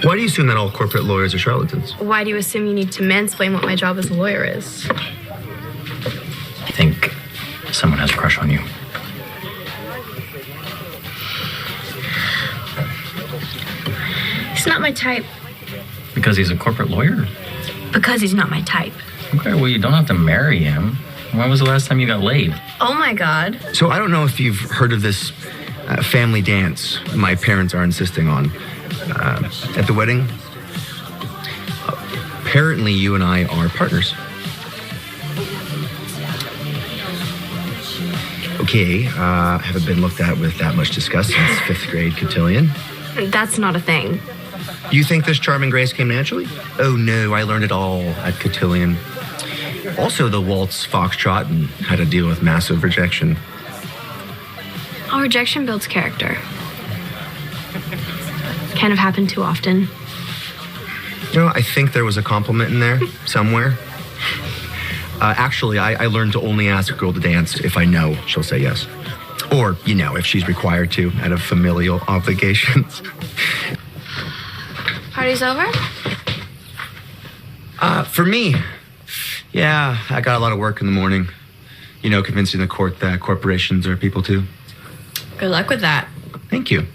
Why do you assume that all corporate lawyers are charlatans? Why do you assume you need to mansplain what my job as a lawyer is? I think someone has a crush on you. He's not my type. Because he's a corporate lawyer? Because he's not my type. Okay, well, you don't have to marry him. When was the last time you got laid? Oh my God. So I don't know if you've heard of this family dance my parents are insisting on at the wedding. Apparently you and I are partners. Okay, haven't been looked at with that much disgust since 5th grade cotillion. That's not a thing. You think this charming grace came naturally? Oh no, I learned it all at cotillion. Also the waltz, foxtrot, and how to deal with massive rejection. All rejection builds character. Kind of happen too often. You know, I think there was a compliment in there somewhere. Actually, I learned to only ask a girl to dance if I know she'll say yes. Or, you know, if she's required to out of familial obligations. Party's over? For me, yeah, I got a lot of work in the morning. You know, convincing the court that corporations are people too. Good luck with that. Thank you.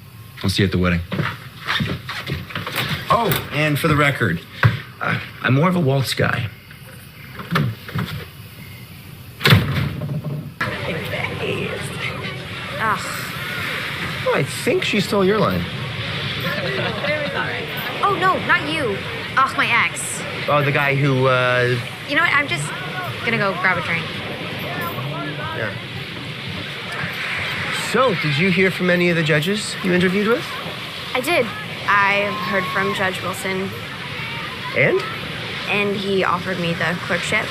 I'll see you at the wedding. Oh, and for the record, I'm more of a waltz guy. Oh, I think she stole your line. Oh, no, not you. Ugh, my ex. Oh, the guy who, You know what? I'm just gonna go grab a drink. yeah. So, did you hear from any of the judges you interviewed with? I did. I heard from Judge Wilson, And? and he offered me the clerkship.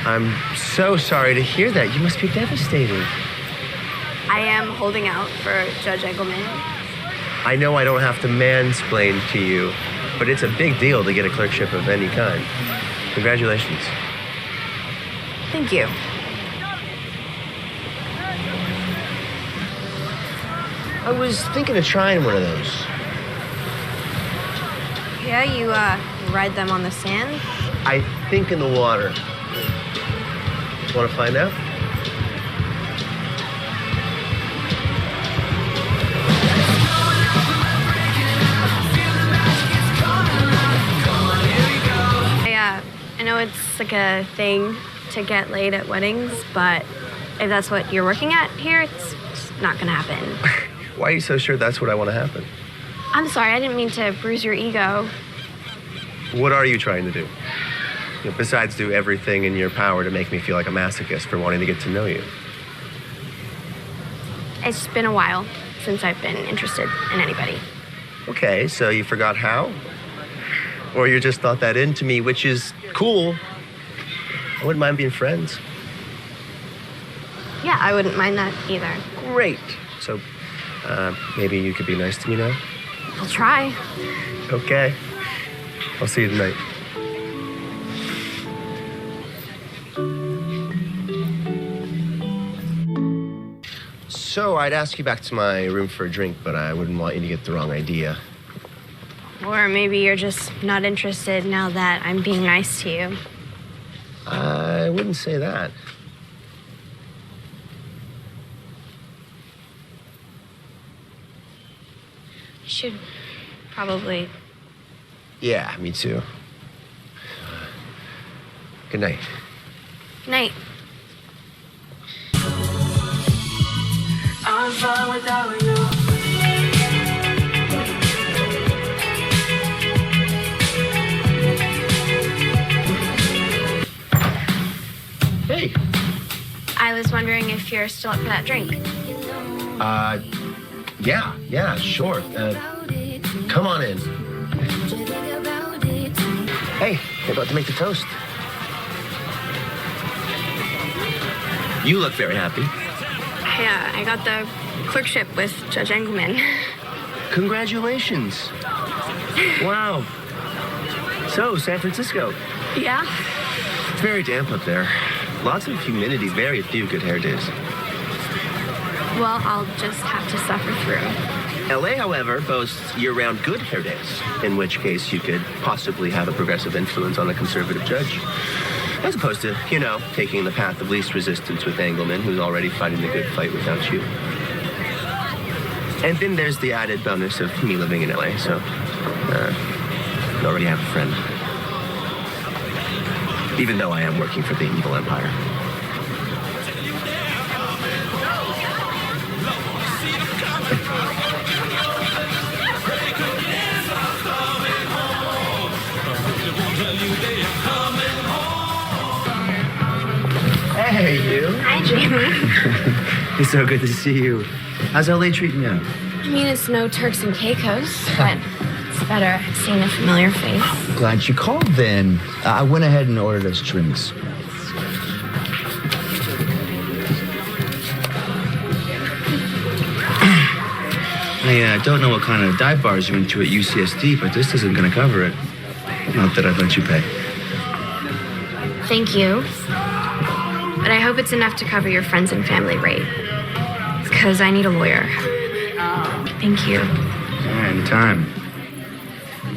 I'm so sorry to hear that. You must be devastated. I am holding out for Judge Engelman. I know I don't have to mansplain to you, but it's a big deal to get a clerkship of any kind. Congratulations. Thank you. I was thinking of trying one of those. Yeah, you ride them on the sand? I think in the water. Want to find out? I know it's like a thing to get laid at weddings, but if that's what you're working at here, it's just not gonna happen. Why are you so sure that's what I want to happen? I'm sorry, I didn't mean to bruise your ego. What are you trying to do? You know, besides do everything in your power to make me feel like a masochist for wanting to get to know you. It's been a while since I've been interested in anybody. Okay, so you forgot how? Or you just not that into me, which is cool. I wouldn't mind being friends. Yeah, I wouldn't mind that either. Great. So, maybe you could be nice to me now? I'll try. Okay. I'll see you tonight. So, I'd ask you back to my room for a drink, but I wouldn't want you to get the wrong idea. Or maybe you're just not interested now that I'm being nice to you. I wouldn't say that. You should probably... Yeah, me too. Good night. Night. I'm fine without you. Hey. I was wondering if you're still up for that drink. Yeah, sure. Come on in. Hey, you're about to make the toast. You look very happy. Yeah, I got the clerkship with Judge Engelman. Congratulations. Wow. So, San Francisco. Yeah? It's very damp up there. Lots of humidity, very few good hair days. Well, I'll just have to suffer through. LA, however, boasts year-round good hair days, in which case you could possibly have a progressive influence on a conservative judge. As opposed to, taking the path of least resistance with Engelman, who's already fighting the good fight without you. And then there's the added bonus of me living in LA, so I already have a friend. Even though I am working for the evil empire. Hey, you. Hi, Jamie. It's so good to see you. How's LA treating you? I mean, it's no Turks and Caicos, but it's better seeing a familiar face. Glad you called then. I went ahead and ordered us drinks. I don't know what kind of dive bars you're into at UCSD, but this isn't going to cover it. Not that I'd let you pay. Thank you. But I hope it's enough to cover your friends and family rate. Because I need a lawyer. Thank you. Yeah, anytime.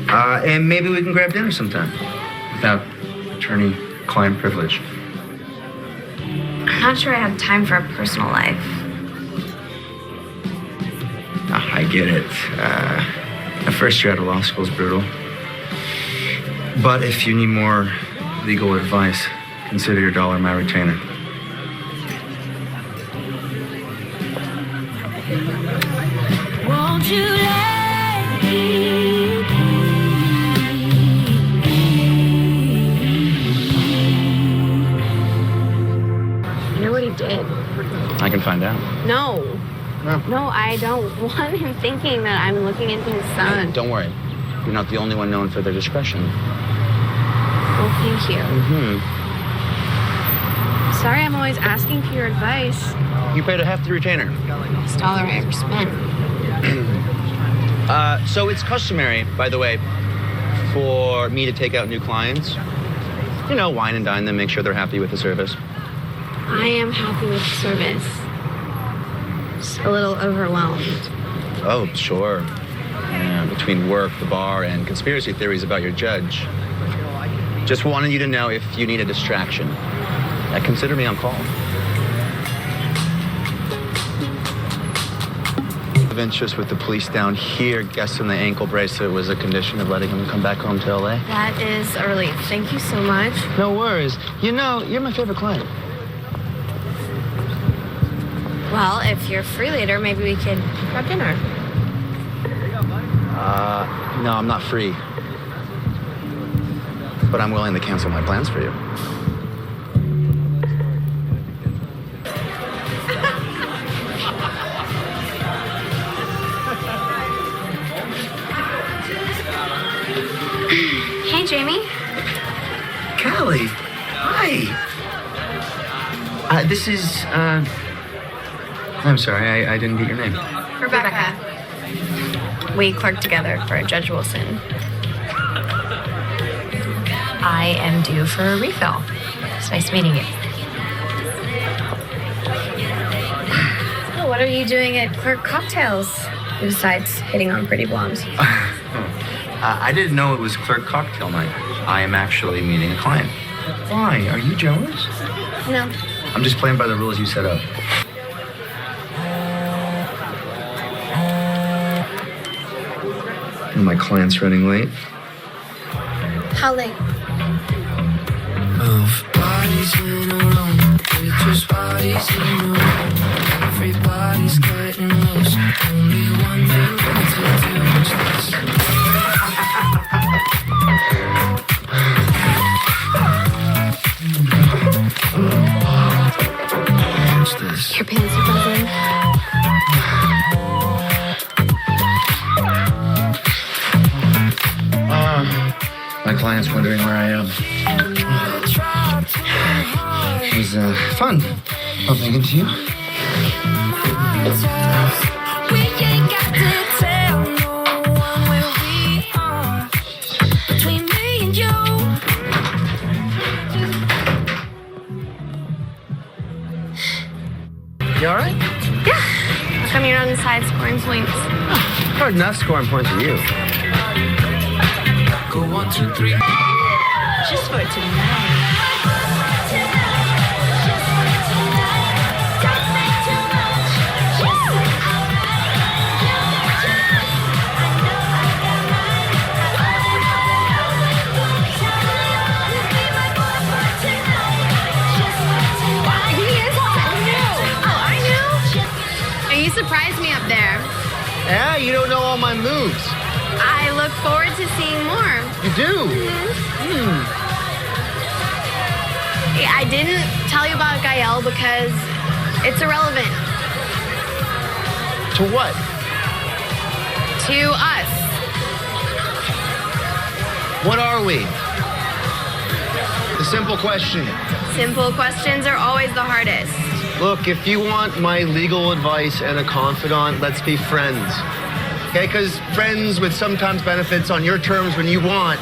And maybe we can grab dinner sometime. Without attorney-client privilege. I'm not sure I have time for a personal life. I get it. The first year out of law school is brutal. But if you need more legal advice, consider your dollar my retainer. Won't you let me be? You know what he did? I can find out. No. No. No, I don't want him thinking that I'm looking into his son. Don't worry. You're not the only one known for their discretion. Well, thank you. Mm-hmm. Sorry I'm always asking for your advice. You paid a hefty retainer. Best dollar I ever spent. So it's customary, by the way, for me to take out new clients. Wine and dine them, make sure they're happy with the service. I am happy with the service. Just a little overwhelmed. Oh, sure. Yeah, between work, the bar, and conspiracy theories about your judge. Just wanted you to know if you need a distraction. Consider me on call. Of interest with the police down here, guessing the ankle bracelet was a condition of letting him come back home to LA. That is a relief. Thank you so much. No worries. You're my favorite client. Well, if you're free later, maybe we could grab dinner. No, I'm not free. But I'm willing to cancel my plans for you. Hey, Jamie. Callie, hi. This is, I'm sorry, I didn't get your name. Rebecca. We clerked together for Judge Wilson. I am due for a refill. It's nice meeting you. Oh, what are you doing at Clerk Cocktails? Besides hitting on pretty blondes. I didn't know it was clerk cocktail night. I am actually meeting a client. Why? Are you jealous? No. I'm just playing by the rules you set up. And my client's running late. How late? Move bodies in a room, waitress bodies in a room. Everybody's getting loose. Only one thing to do is this. What's this? Your pants are buzzing. My client's wondering where I am. It was fun. Well, thinking to you. We ain't got to tell no one where we are. Between me and you. You alright? Yeah. How come you're on the side scoring points? Not enough scoring points for you. Go 1, 2, 3. Just for tonight. You surprised me up there. Yeah, you don't know all my moves. I look forward to seeing more. You do? I didn't tell you about Gael because it's irrelevant To what? to us. What are we? The simple question. Simple questions are always the hardest. Look, if you want my legal advice and a confidant, let's be friends. Okay? Because friends with sometimes benefits on your terms when you want.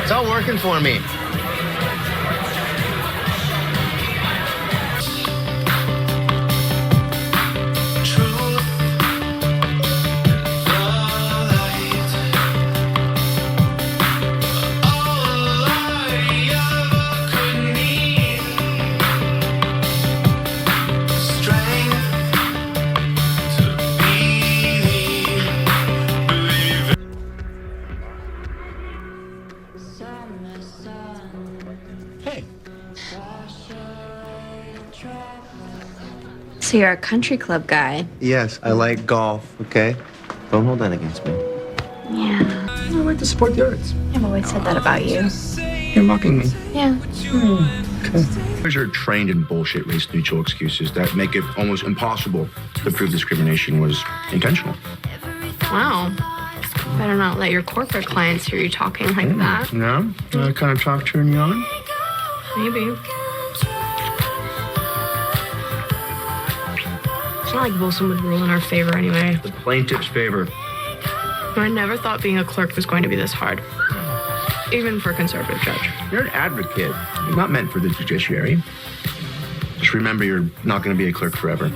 It's all working for me. So you're a country club guy. Yes, I like golf, okay? Don't hold that against me. Yeah. I like to support the arts. I've always said that about you. You're mocking me. Yeah. Lawyers are trained in bullshit race-neutral excuses that make it almost impossible to prove discrimination was intentional. Wow. Better not let your corporate clients hear you talking like that. No? That kind of talk turn you on? Maybe. It's not like Wilson would rule in our favor anyway. The plaintiff's favor. I never thought being a clerk was going to be this hard. Even for a conservative judge. You're an advocate. You're not meant for the judiciary. Just remember, you're not going to be a clerk forever. I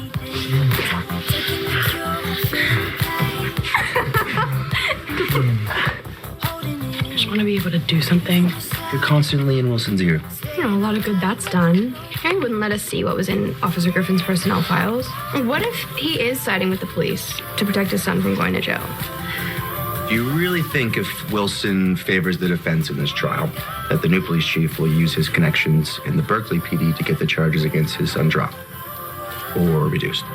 just want to be able to do something. You're constantly in Wilson's ear. You know, a lot of good that's done. He wouldn't let us see what was in Officer Griffin's personnel files. What if he is siding with the police to protect his son from going to jail? Do you really think if Wilson favors the defense in this trial, that the new police chief will use his connections in the Berkeley PD to get the charges against his son dropped or reduced?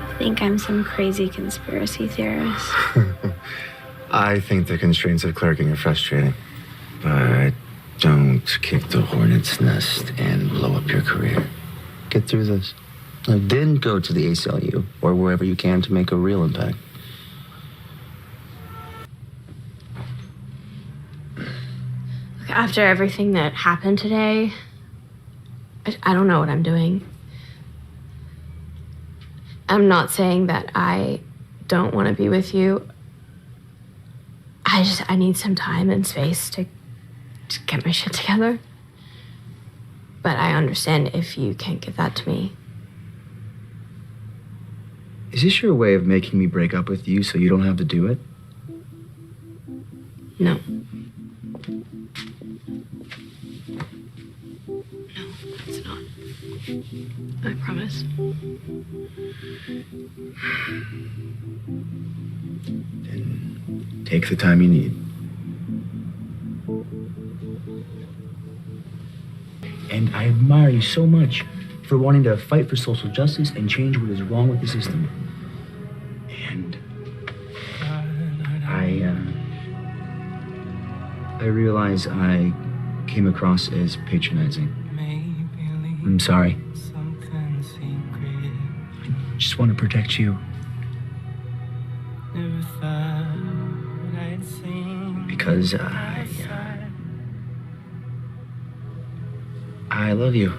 I think I'm some crazy conspiracy theorist. I think the constraints of clerking are frustrating. But don't kick the hornet's nest and blow up your career. Get through this. Now, then go to the ACLU or wherever you can to make a real impact. After everything that happened today, I don't know what I'm doing. I'm not saying that I don't want to be with you. I need some time and space to get my shit together. But I understand if you can't give that to me. Is this your way of making me break up with you so you don't have to do it? No. No, it's not. I promise. Then take the time you need. And I admire you so much for wanting to fight for social justice and change what is wrong with the system. And I realize I came across as patronizing. I'm sorry. I just want to protect you. Because I love you.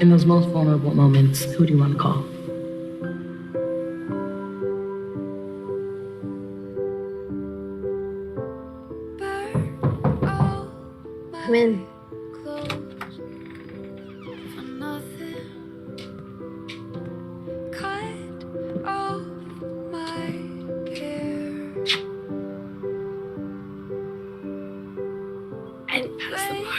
In those most vulnerable moments, who do you want to call? I'm in. And pass the bar.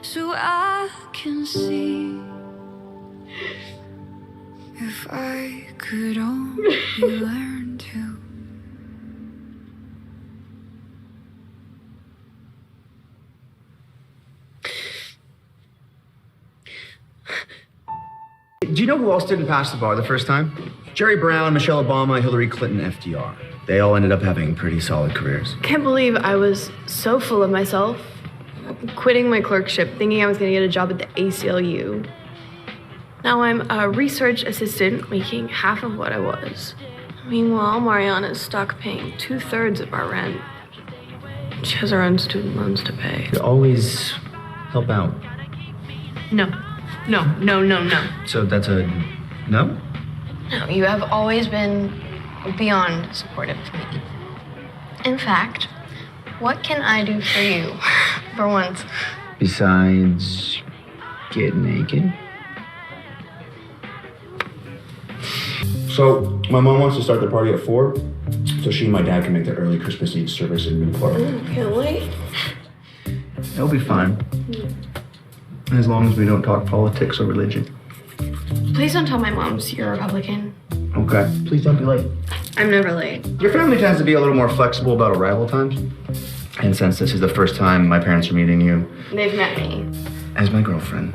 So I can see if I could only learn to. Do you know who else didn't pass the bar the first time? Jerry Brown, Michelle Obama, Hillary Clinton, FDR. They all ended up having pretty solid careers. Can't believe I was so full of myself. Quitting my clerkship, thinking I was going to get a job at the ACLU. Now I'm a research assistant making half of what I was. Meanwhile, Mariana's stuck paying 2/3 of our rent. She has her own student loans to pay. You always help out. No. So that's a no? No, you have always been beyond supportive of me. In fact, what can I do for you, for once? Besides get naked? So, my mom wants to start the party at 4, so she and my dad can make the early Christmas Eve service in Newport. Can't wait. It'll be fine. As long as we don't talk politics or religion. Please don't tell my moms you're a Republican. Okay. Please don't be late. I'm never late. Your family tends to be a little more flexible about arrival times. And since this is the first time my parents are meeting you They've met me. as my girlfriend,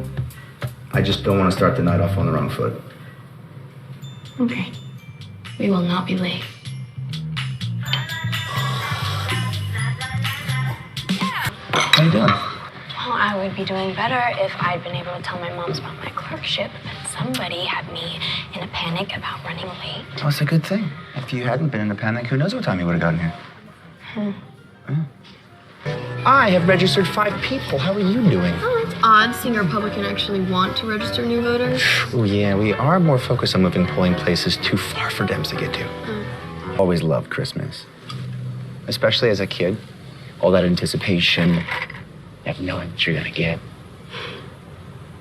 I just don't want to start the night off on the wrong foot. Okay. We will not be late. How you doing? Well, I would be doing better if I'd been able to tell my moms about my clerkship, but somebody had me in a panic about running late. Well, it's a good thing. If you hadn't been in a panic, who knows what time you would have gotten here. Yeah. I have registered 5 people. How are you doing? Oh, it's odd seeing a Republican actually want to register new voters. Oh, yeah, we are more focused on moving polling places too far for Dems to get to. Always loved Christmas. Especially as a kid. All that anticipation. You have no idea what you're gonna get.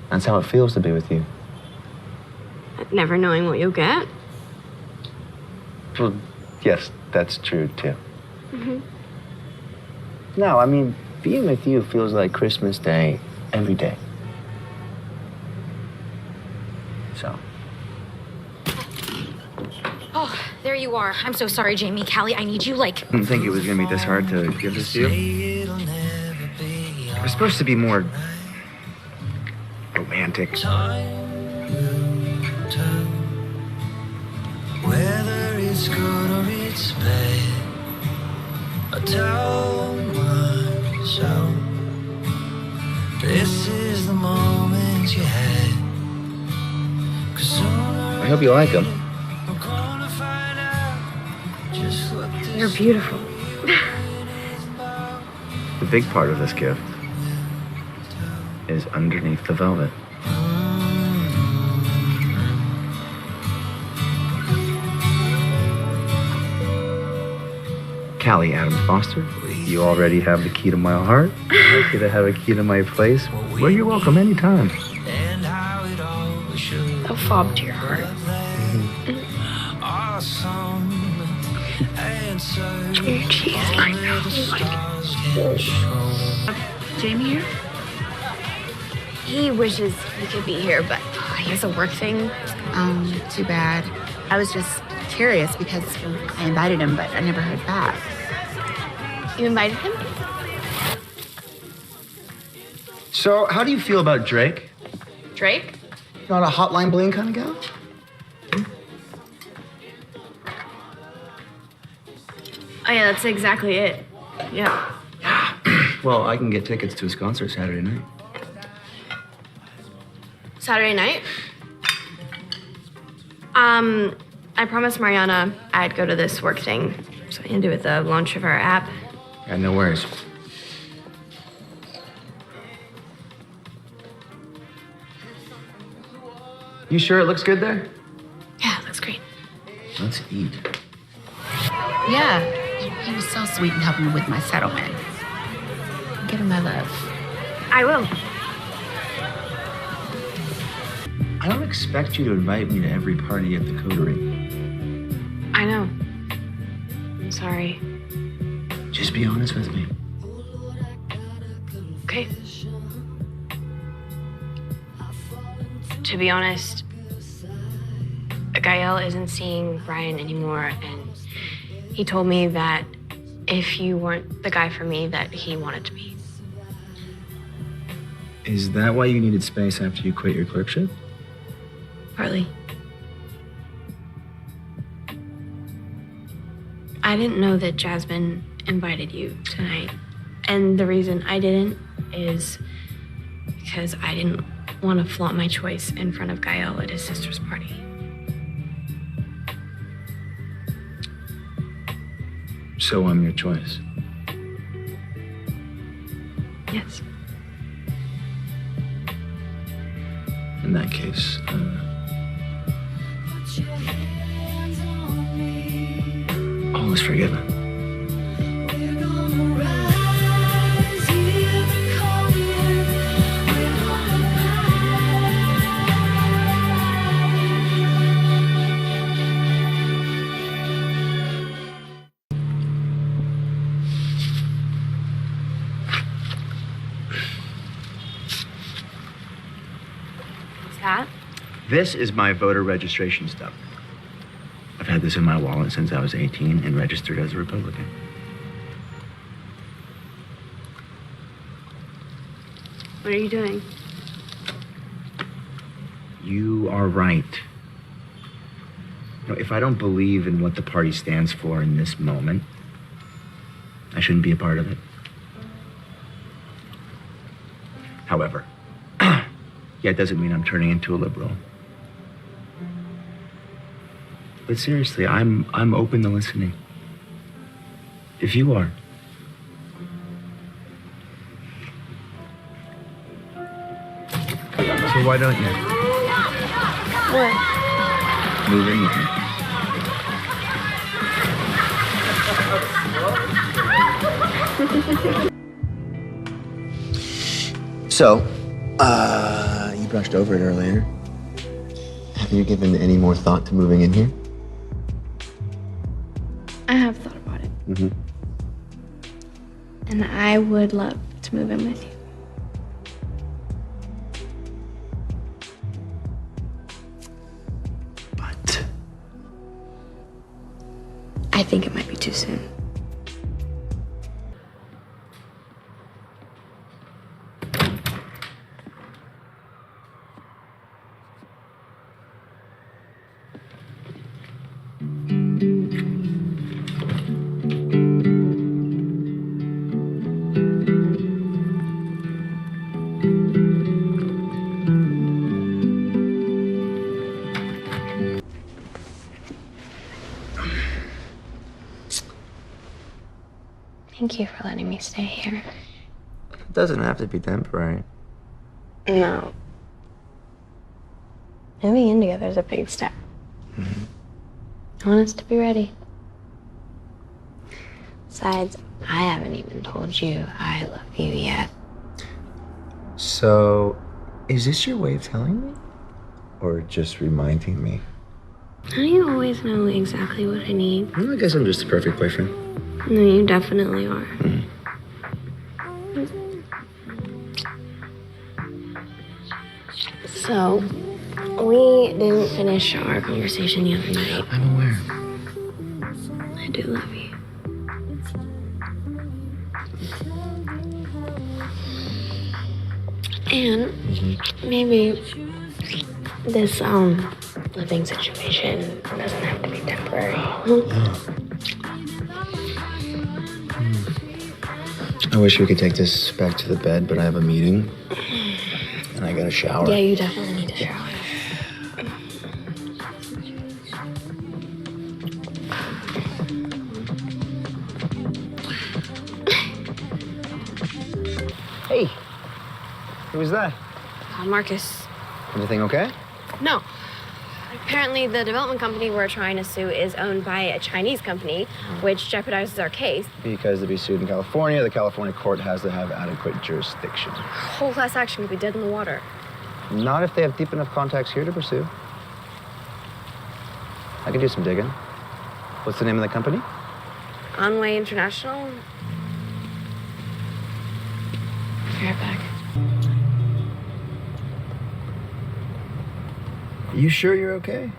That's how it feels to be with you. Never knowing what you'll get. Well, yes, that's true, too. No, I mean, being with you feels like Christmas Day every day. So. Oh, there you are. I'm so sorry, Jamie. Callie, I need you, like... I didn't think it was gonna be this hard to give this to you. It was supposed to be more romantic. Whether it's good or it's bad, I tell myself this is the moment you had. 'Cause sooner I hope you like them. I'm gonna find out just what this You're beautiful. The big part of this gift is underneath the velvet. Callie Adam Foster, you already have the key to my heart. I get to have a key to my place. Well, you're welcome anytime. and how it all should. A fob to your heart. Awesome answer. Your cheese, I know. Jamie here? He wishes he could be here, but he has a work thing. Too bad. I was just curious because I invited him, but I never heard back. You invited him? So, how do you feel about Drake? Drake? Not a hotline bling kind of guy? Oh yeah, that's exactly it. Yeah. Well, I can get tickets to his concert Saturday night. Saturday night? I promised Mariana I'd go to this work thing. Something to do with the launch of our app. Yeah, no worries. You sure it looks good there? Yeah, it looks great. Let's eat. Yeah, he was so sweet in helping me with my settlement. Give him my love. I will. I don't expect you to invite me to every party at the Coterie. I know. Sorry. Just be honest with me. Okay. To be honest, Gael isn't seeing Brian anymore, and he told me that if you weren't the guy for me that he wanted to be. Is that why you needed space after you quit your clerkship? Partly. I didn't know that Jasmine invited you tonight. And the reason I didn't is because I didn't want to flaunt my choice in front of Gael at his sister's party. So I'm your choice. Yes. In that case, all is forgiven. That? This is my voter registration stub. I've had this in my wallet since I was 18 and registered as a Republican. What are you doing? You are right. You know, if I don't believe in what the party stands for in this moment, I shouldn't be a part of it. However, yeah, it doesn't mean I'm turning into a liberal. But seriously, I'm open to listening. If you are. So why don't you? What? Move in with me. So, you brushed over it earlier. Have you given any more thought to moving in here? I have thought about it. Mm-hmm. And I would love to move in with you. But I think it might be too soon. Thank you for letting me stay here. it doesn't have to be temporary. No. Moving in together is a big step. Mm-hmm. I want us to be ready. Besides, I haven't even told you I love you yet. So, is this your way of telling me? Or just reminding me? How do you always know exactly what I need? Well, I guess I'm just a perfect boyfriend. No, you definitely are. Mm. So, we didn't finish our conversation the other night. I'm aware. I do love you. And maybe this living situation doesn't have to be temporary. I wish we could take this back to the bed, but I have a meeting. And I got a shower. Yeah, you definitely need a shower. Hey, who was that? Marcus. Everything okay? No. Apparently, the development company we're trying to sue is owned by a Chinese company, which jeopardizes our case. Because to be sued in California, the California court has to have adequate jurisdiction. Whole class action could be dead in the water. Not if they have deep enough contacts here to pursue. I could do some digging. What's the name of the company? Onway International. Be right back. You sure you're okay?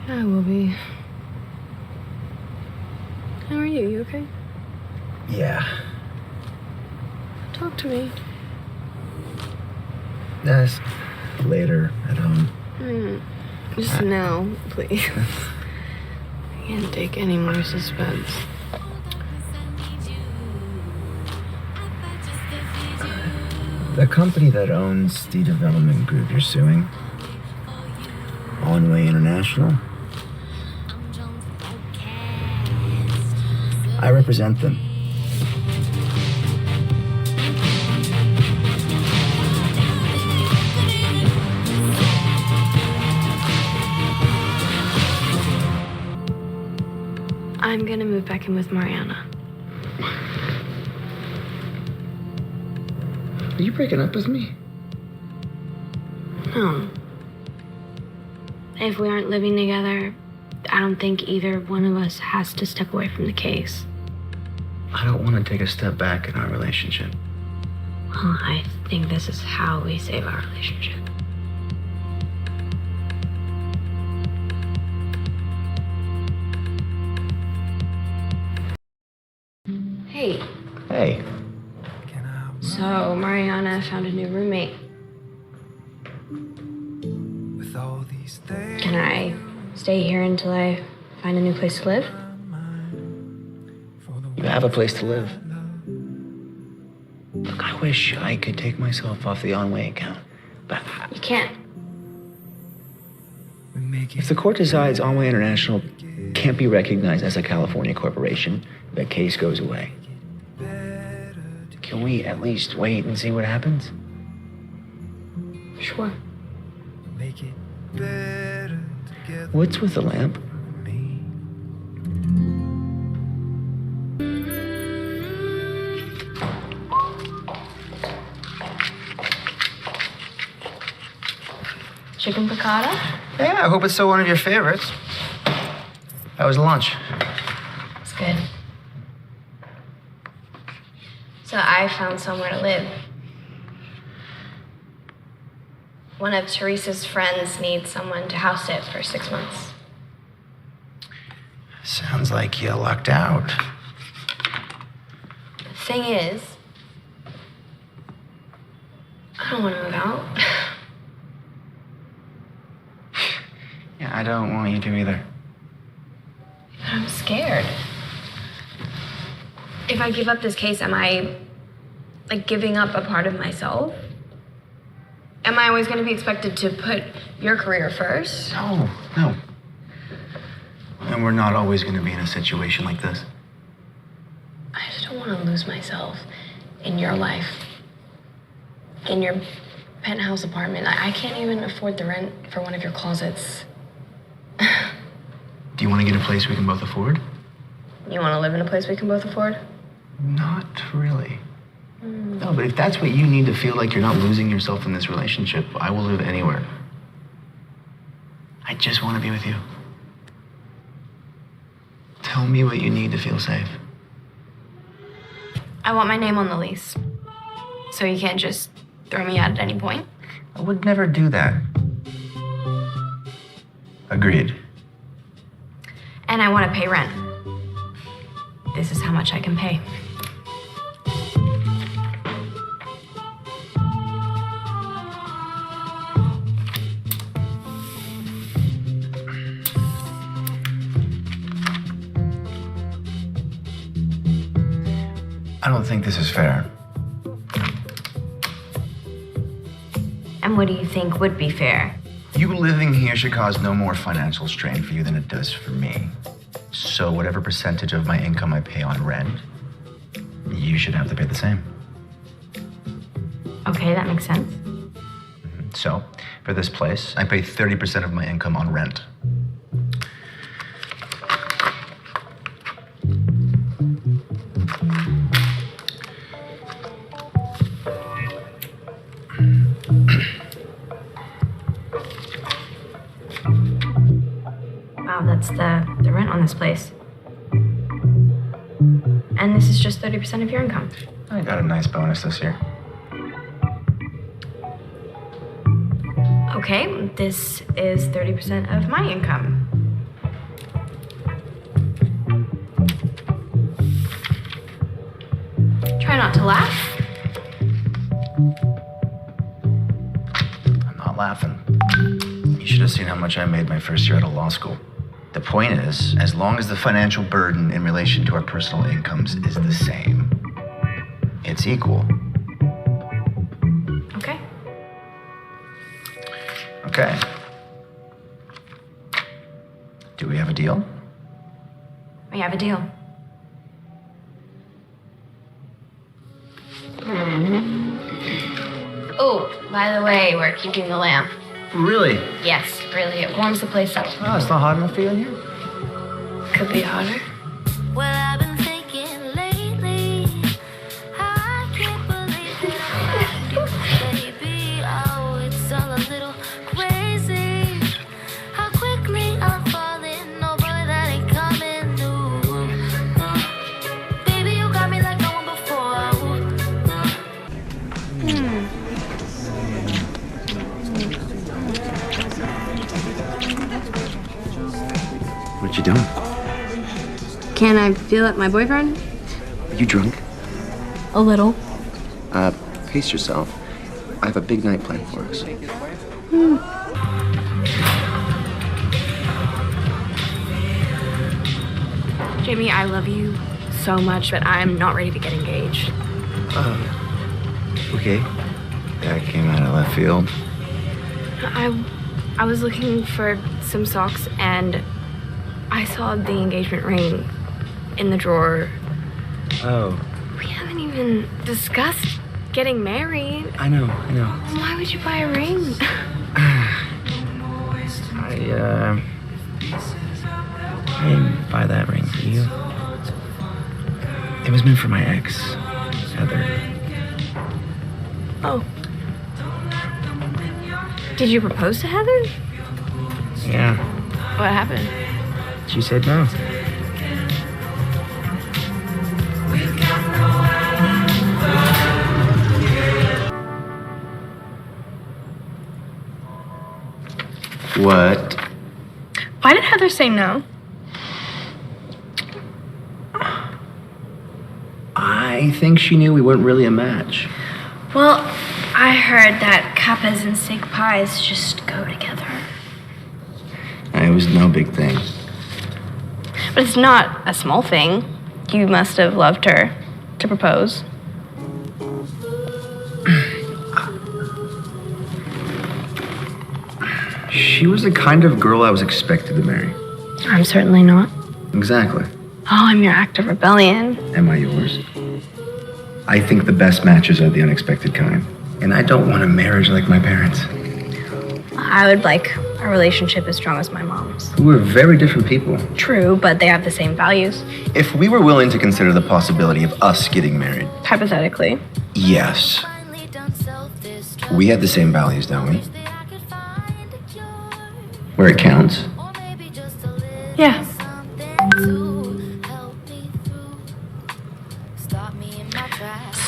Yeah, I will be. How are you? You okay? Yeah. Talk to me. Yes. Later at home. Just now, please. I can't take any more suspense. The company that owns the development group you're suing, Onway International, I represent them. I'm gonna move back in with Mariana. Are you breaking up with me? No. If we aren't living together, I don't think either one of us has to step away from the case. I don't want to take a step back in our relationship. Well, I think this is how we save our relationship. Hey. Hey. So, Mariana found a new roommate. Can I stay here until I find a new place to live? You have a place to live. Look, I wish I could take myself off the Onway account, but You can't. if the court decides Onway International can't be recognized as a California corporation, the case goes away. Can we at least wait and see what happens? Sure. What's with the lamp? Chicken piccata? Yeah, I hope it's still one of your favorites. How was lunch? It's good. So I found somewhere to live. One of Teresa's friends needs someone to house sit for 6 months. Sounds like you lucked out. The thing is, I don't want to move out. Yeah, I don't want you to either. But I'm scared. If I give up this case, am I, like, giving up a part of myself? Am I always going to be expected to put your career first? No. And we're not always going to be in a situation like this. I just don't want to lose myself in your life, in your penthouse apartment. I can't even afford the rent for one of your closets. Do you want to get a place we can both afford? You want to live in a place we can both afford? Not really. No, but if that's what you need to feel like you're not losing yourself in this relationship, I will live anywhere. I just want to be with you. Tell me what you need to feel safe. I want my name on the lease. So you can't just throw me out at any point? I would never do that. Agreed. And I want to pay rent. This is how much I can pay. I don't think this is fair. And what do you think would be fair? You living here should cause no more financial strain for you than it does for me. So whatever percentage of my income I pay on rent, you should have to pay the same. Okay, that makes sense. So, for this place, I pay 30% of my income on rent. Wow, that's the rent on this place. And this is just 30% of your income. I got a nice bonus this year. Okay, this is 30% of my income. Try not to laugh. I'm not laughing. You should have seen how much I made my first year out of law school. The point is, as long as the financial burden in relation to our personal incomes is the same, it's equal. Okay. Okay. Do we have a deal? We have a deal. Oh, by the way, we're keeping the lamp. Really? Yes, really, it warms the place up. Oh, it's not hot enough for you in here? Could be hotter. Well, I've been thinking lately, I can't believe that I love you, baby. Oh, it's all a little crazy. How quickly I'm falling, oh boy, that ain't coming new. Baby, you got me like no one before. What you doing? Can I feel it, my boyfriend? Are you drunk? A little. Pace yourself. I have a big night planned for us. Jamie, I love you so much, but I'm not ready to get engaged. Okay. That came out of left field. I was looking for some socks and I saw the engagement ring in the drawer. Oh, We haven't even discussed getting married. I know. Why would you buy a ring? I didn't buy that ring for you. It was meant for my ex, Heather. Oh. Did you propose to Heather? Yeah, What happened? she said no. What? Why did Heather say no? I think she knew we weren't really a match. Well, I heard that kappas and sig pies just go together. It was no big thing. But it's not a small thing. You must have loved her to propose. She was the kind of girl I was expected to marry. I'm certainly not. Exactly. Oh, I'm your act of rebellion. Am I yours? I think the best matches are the unexpected kind. And I don't want a marriage like my parents, I would like a relationship as strong as my mom's. who are very different people. True, but they have the same values. If we were willing to consider the possibility of us getting married, Hypothetically. yes. We have the same values, don't we? Where it counts. Yeah.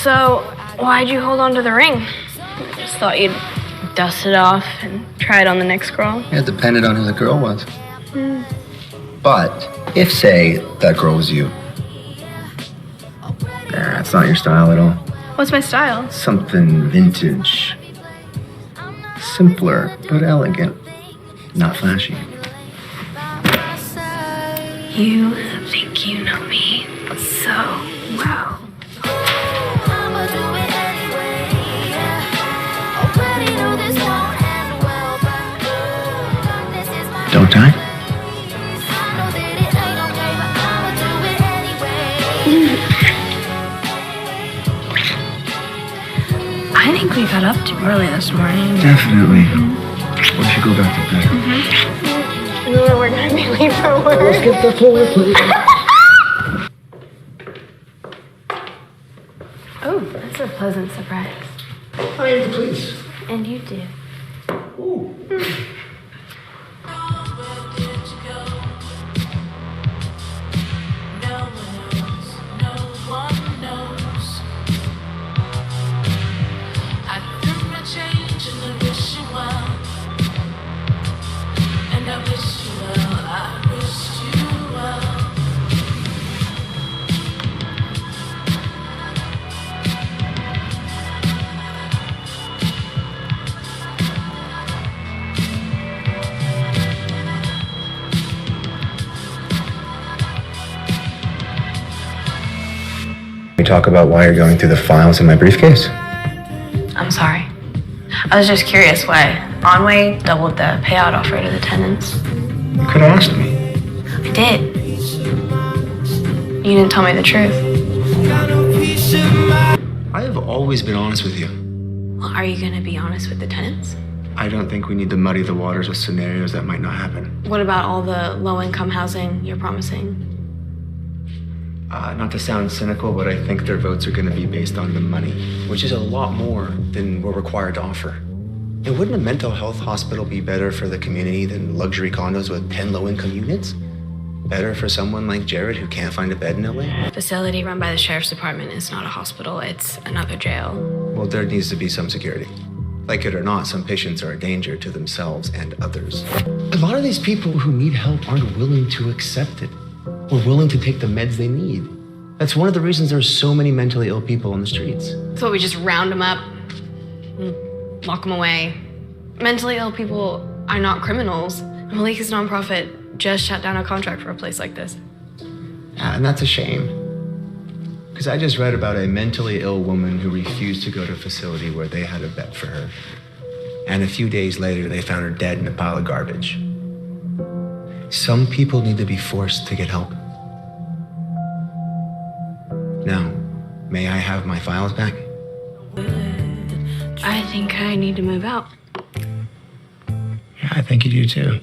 So, why'd you hold on to the ring? I just thought you'd dust it off and try it on the next girl. It depended on who the girl was. But if, say, that girl was you, that's not your style at all. What's my style? Something vintage. Simpler, but elegant. Not flashy. You think you know me so well. up too early this morning. Definitely. We should go back to bed. No, we're gonna be late for work. Let's get the floor, please. Oh, that's a pleasant surprise. I am the police. And you do. Ooh. We talk about why you're going through the files in my briefcase? I'm sorry. I was just curious why Onway doubled the payout offer to the tenants. You could have asked me. I did. You didn't tell me the truth. I have always been honest with you. Well, are you going to be honest with the tenants? I don't think we need to muddy the waters with scenarios that might not happen. What about all the low-income housing you're promising? Not to sound cynical, but I think their votes are going to be based on the money, which is a lot more than we're required to offer. And wouldn't a mental health hospital be better for the community than luxury condos with 10 low-income units? Better for someone like Jared who can't find a bed in LA? Facility run by the sheriff's department is not a hospital, it's another jail. Well, there needs to be some security. Like it or not, some patients are a danger to themselves and others. A lot of these people who need help aren't willing to accept it or willing to take the meds they need. That's one of the reasons there's so many mentally ill people on the streets. So we just round them up, and lock them away. Mentally ill people are not criminals. Malika's nonprofit just shut down a contract for a place like this. Yeah, and that's a shame. Because I just read about a mentally ill woman who refused to go to a facility where they had a bed for her. And a few days later, they found her dead in a pile of garbage. Some people need to be forced to get help. Now, may I have my files back? I think I need to move out. Yeah, I think you do too.